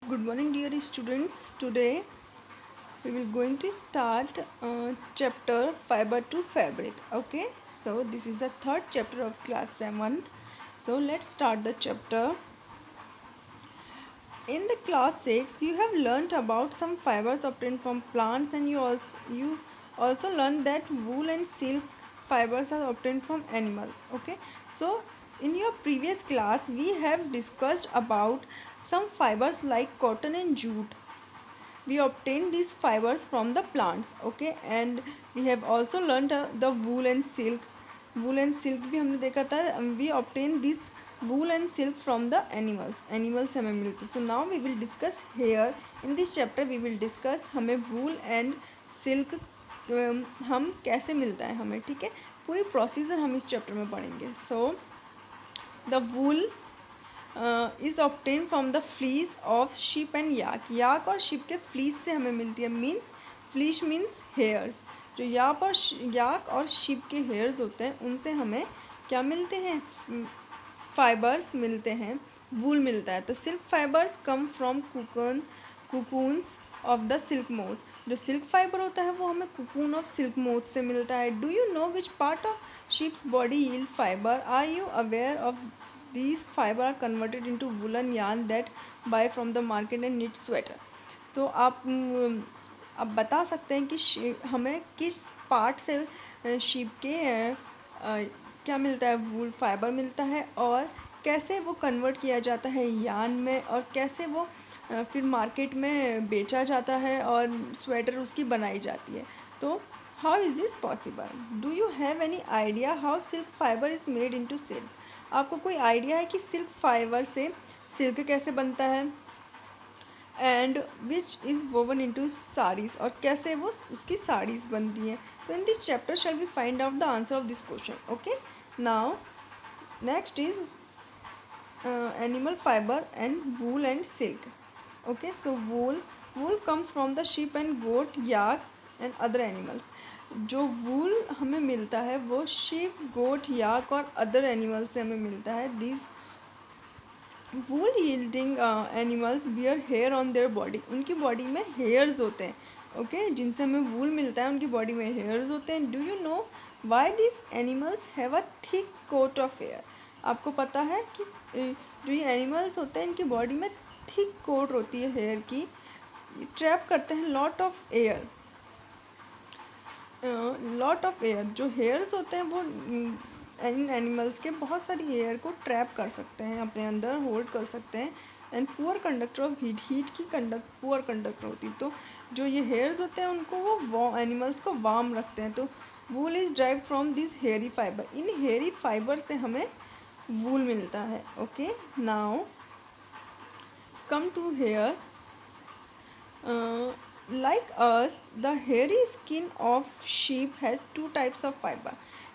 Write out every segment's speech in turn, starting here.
Good morning, dear students. Today we will going to start chapter fiber to fabric. Okay, so this is the third chapter of class 7th. So let's start the chapter. In the class 6, you have learnt about some fibers obtained from plants, and you also learned that wool and silk fibers are obtained from animals. Okay, so in your previous class we have discussed about some fibers like cotton and jute. We obtain these fibers from the plants. Okay, and we have also learned the wool and silk भी हमने देखा था. We obtain this wool and silk from the animals से हमें मिलती. So now we will discuss here in this chapter. We will discuss हमें wool and silk हम कैसे मिलता है हमें. ठीक है, पूरी प्रोसीजर हम इस चैप्टर में पढ़ेंगे. So the wool is obtain from the fleece of sheep and yak. Yak और शीप के फ्लीस से हमें मिलती है. Means fleece means hairs. जो याक और शीप के हेयर्स होते हैं उनसे हमें क्या मिलते हैं, फाइबर्स मिलते हैं, वूल मिलता है. तो silk fibres come from cocoons of the silk moth. जो सिल्क फाइबर होता है वो हमें कुकून ऑफ सिल्क मोथ से मिलता है. Do you know which part of sheeps body yield fibre? Are you aware of these fiber are converted into woolen yarn that buy from the market and knit sweater. तो आप बता सकते हैं कि हमें किस पार्ट से शीप के क्या मिलता है, वूल फाइबर मिलता है, और कैसे वो कन्वर्ट किया जाता है यार्न में, और कैसे वो फिर मार्केट में बेचा जाता है और स्वेटर उसकी बनाई जाती है. तो how is this possible? Do you have any idea how silk fibre is made into silk? आपको कोई आइडिया है कि सिल्क फाइबर से सिल्क कैसे बनता है? And which is woven into saris, और कैसे वो उसकी साड़ीज़ बनती हैं. तो in this chapter shall we find out the answer of this question. Okay, now next is animal fiber and wool and silk. Okay, so wool comes from the sheep and goat, yak and other animals. जो वूल हमें मिलता है वो sheep, गोट, याक और other animal से हमें मिलता है. These wool yielding animals beer hair on their body. उनकी बॉडी में हेयर्स होते हैं. ओके, जिनसे हमें वूल मिलता है उनकी बॉडी में हेयर्स होते हैं. Do you know why this animals have a thick coat of hair? आपको पता है कि जो ये एनिमल्स होते हैं इनकी बॉडी में थिक कोट होती है हेयर की. ट्रैप करते हैं लॉट ऑफ एयर. जो हेयर्स होते हैं वो इन एनिमल्स के बहुत सारी एयर को ट्रैप कर सकते हैं, अपने अंदर होल्ड कर सकते हैं. And poor conductor of heat की पुअर कंडक्टर होती है. तो जो ये हेयर्स होते हैं उनको वो एनिमल्स को वार्म रखते हैं. तो wool is drive from this hairy fibre. In hairy fibre से हमें वूल मिलता है. Okay, now come to hair. Like us, the hairy skin of sheep has two types of fiber.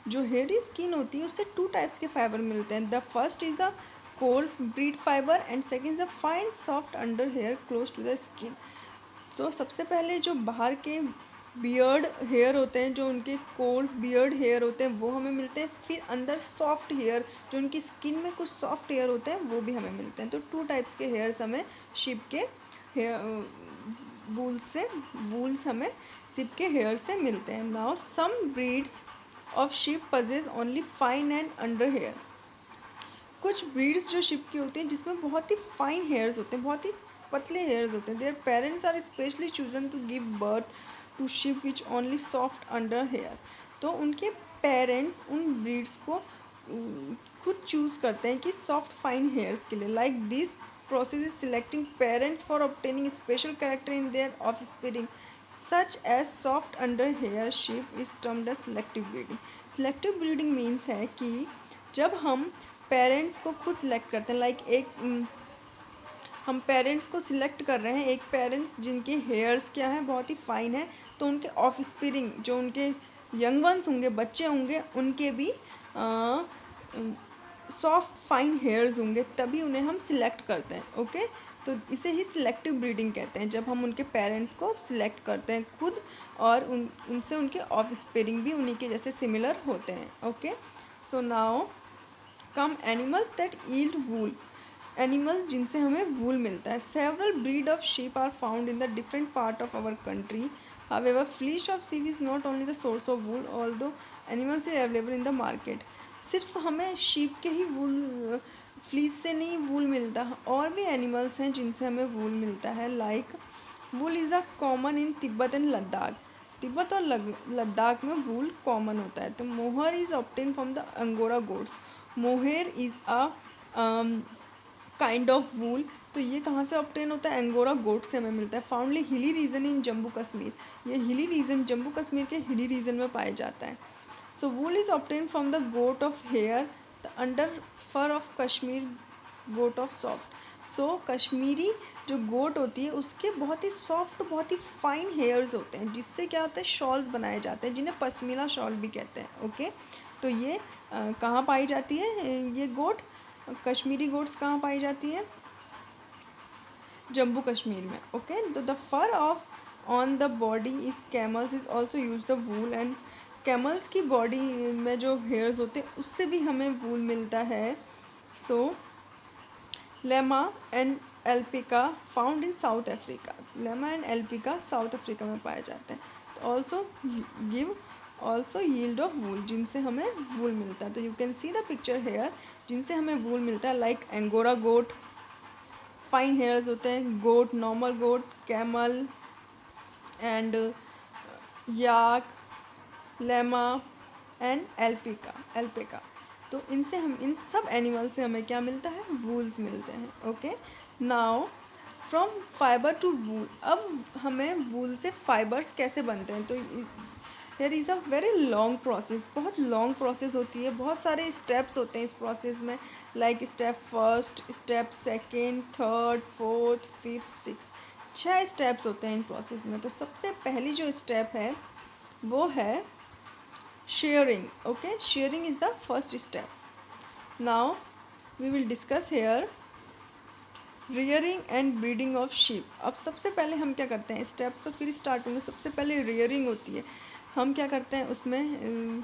जो hairy skin होती है उससे two types के fiber मिलते हैं. The first is the coarse breed fiber and second is the fine soft under hair close to the skin. तो सबसे पहले जो बाहर के बियर्ड हेयर होते हैं, जो उनके कोर्स बियर्ड हेयर होते हैं वो हमें मिलते हैं. फिर अंदर सॉफ्ट हेयर, जो उनकी स्किन में कुछ सॉफ्ट हेयर होते हैं वो भी हमें मिलते हैं. तो टू टाइप्स के हेयर्स हमें शीप के हेयर वूल्स हमें शिप के हेयर से मिलते हैं. Now some breeds of ship पजेज only fine and under hair. कुछ ब्रीड्स जो शिप की होती हैं जिसमें बहुत ही फाइन हेयर्स होते हैं, बहुत ही पतले हेयर्स होते हैं. Their parents are specially chosen to give birth to ship which only soft under hair. तो उनके पेरेंट्स उन ब्रीड्स को खुद चूज़ करते हैं कि सॉफ्ट फाइन हेयर्स के लिए. Like this process is selecting parents for obtaining special character in their offspring such as soft under hair sheep is termed as selective breeding. selective breeding means है कि जब हम parents को खुद select करते हैं, हम पेरेंट्स को सिलेक्ट कर रहे हैं, एक पेरेंट्स जिनके हेयर्स क्या है बहुत ही फाइन है, तो उनके ऑफस्प्रिंग जो उनके यंग वंस होंगे, बच्चे होंगे, उनके भी सॉफ्ट फाइन हेयर्स होंगे, तभी उन्हें हम सिलेक्ट करते हैं. ओके, तो इसे ही सिलेक्टिव ब्रीडिंग कहते हैं, जब हम उनके पेरेंट्स को सिलेक्ट करते हैं खुद, और उनसे उनके ऑफस्प्रिंग भी उन्हीं के जैसे सिमिलर होते हैं. Okay, so now come animals that yield wool. Animals जिनसे हमें वूल मिलता है। Several breed of sheep are found in the different part of our country. However fleece of sheep is not only the source of wool although animals is available in the market. सिर्फ हमें sheep के ही वूल fleece से नहीं वूल मिलता, और भी animals हैं जिनसे हमें वूल मिलता है। Like wool is a common in Tibet and Ladakh. Tibet और लद्दाख में वूल कॉमन होता है। तो मोहर is obtain from the angora goats. Mohair is a kind of wool. तो ये कहाँ से ऑब्टेन होता है? एंगोरा गोट से हमें मिलता है। फाउंडली हिली रीजन इन जम्मू कश्मीर। ये हिली रीजन जम्मू कश्मीर के हिली रीजन में पाया जाता है। So wool is obtain from the goat of hair, the under fur of Kashmir goat of soft. So Kashmiri जो गोट होती है उसके बहुत ही सॉफ्ट, बहुत ही फाइन हेयर्स होते हैं, जिससे क्या होता है, शॉल्स बनाए जाते हैं, जिन्हें पश्मीना शॉल भी कहते हैं। ओके, तो ये कहाँ पाई जाती है? ये गोट, कश्मीरी गोट्स कहाँ पाई जाती है? जम्मू कश्मीर में। ओके, तो the fur of on the body is camels is also use the wool. And camels की बॉडी में जो हेयर्स होते हैं उससे भी हमें वूल मिलता है। So llama and alpaca found in South Africa. Llama and alpaca South Africa में पाए जाते हैं। तो ऑल्सो यील्ड ऑफ वूल, जिनसे हमें वूल मिलता है। तो you can see the picture here, जिनसे हमें वूल मिलता है। Like angora goat, fine hairs होते हैं। Goat, normal goat, camel and yak, llama and alpaca. तो इनसे हम, इन सब एनिमल से हमें क्या मिलता है? वूल्स मिलते हैं। Okay, now from fibre to wool. अब हमें वूल से फाइबर्स कैसे बनते हैं? तो hair is a very long process, बहुत लॉन्ग प्रोसेस होती है, बहुत सारे स्टेप्स होते हैं इस प्रोसेस में। Like step first, step second, third, fourth, fifth, six, 6 steps होते हैं इन प्रोसेस में। तो सबसे पहली जो स्टेप है वो है shearing. Okay, shearing is the first step. Now we will discuss here rearing and breeding of sheep. अब सबसे पहले हम क्या करते हैं? स्टेप तो फिर स्टार्ट होंगे, सबसे पहले rearing होती है। हम क्या करते हैं उसमें?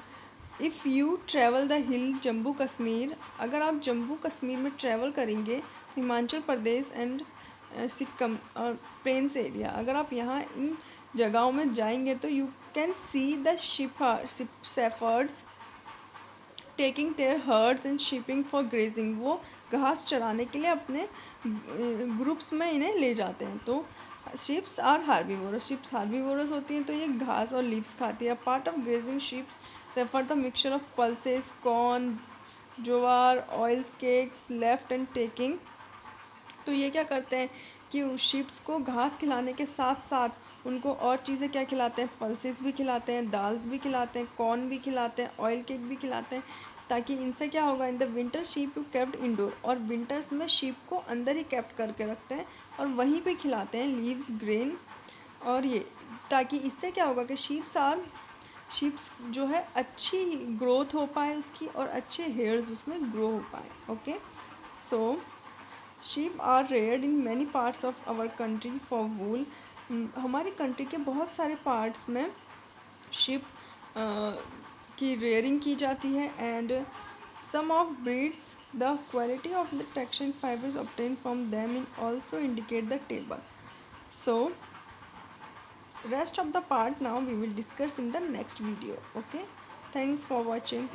इफ़ यू ट्रैवल द हिल जम्मू कश्मीर, अगर आप जम्मू कश्मीर में ट्रैवल करेंगे, हिमाचल प्रदेश एंड सिक्किम और प्लेन्स एरिया, अगर आप यहाँ इन जगहों में जाएंगे तो you can see the shepherd's taking their hertz and shipping for grazing. वो घास चराने के लिए अपने ग्रुप्स में इन्हें ले जाते हैं। तो ships are herbivores, ships herbivores होती हैं, तो ये घास और लीव्स खाती है। Part of grazing ships refer the mixture of pulses, corn, jowar, oils, cakes left and taking. तो ये क्या करते हैं कि शिप्स को घास खिलाने के साथ साथ उनको और चीज़ें क्या खिलाते हैं? पल्सेस भी खिलाते हैं, दाल्स भी खिलाते हैं, कॉर्न भी खिलाते हैं, ऑयल केक भी खिलाते हैं। ताकि इनसे क्या होगा? In the winter sheep to kept indoor, और विंटर्स में शीप को अंदर ही केप्ट करके रखते हैं और वहीं पे खिलाते हैं लीव्स, ग्रेन और ये, ताकि इससे क्या होगा कि शीप्स जो है अच्छी ग्रोथ हो पाए उसकी, और अच्छे हेयर्स उसमें ग्रो हो पाए। Okay, so sheep are reared in many parts of our country for wool. हमारी कंट्री के बहुत सारे पार्ट्स में शीप की रेयरिंग की जाती है। And some of breeds the quality of the texture fibres obtain from them in also indicate the table. So rest of the part now we will discuss in the next video. Okay, thanks for watching.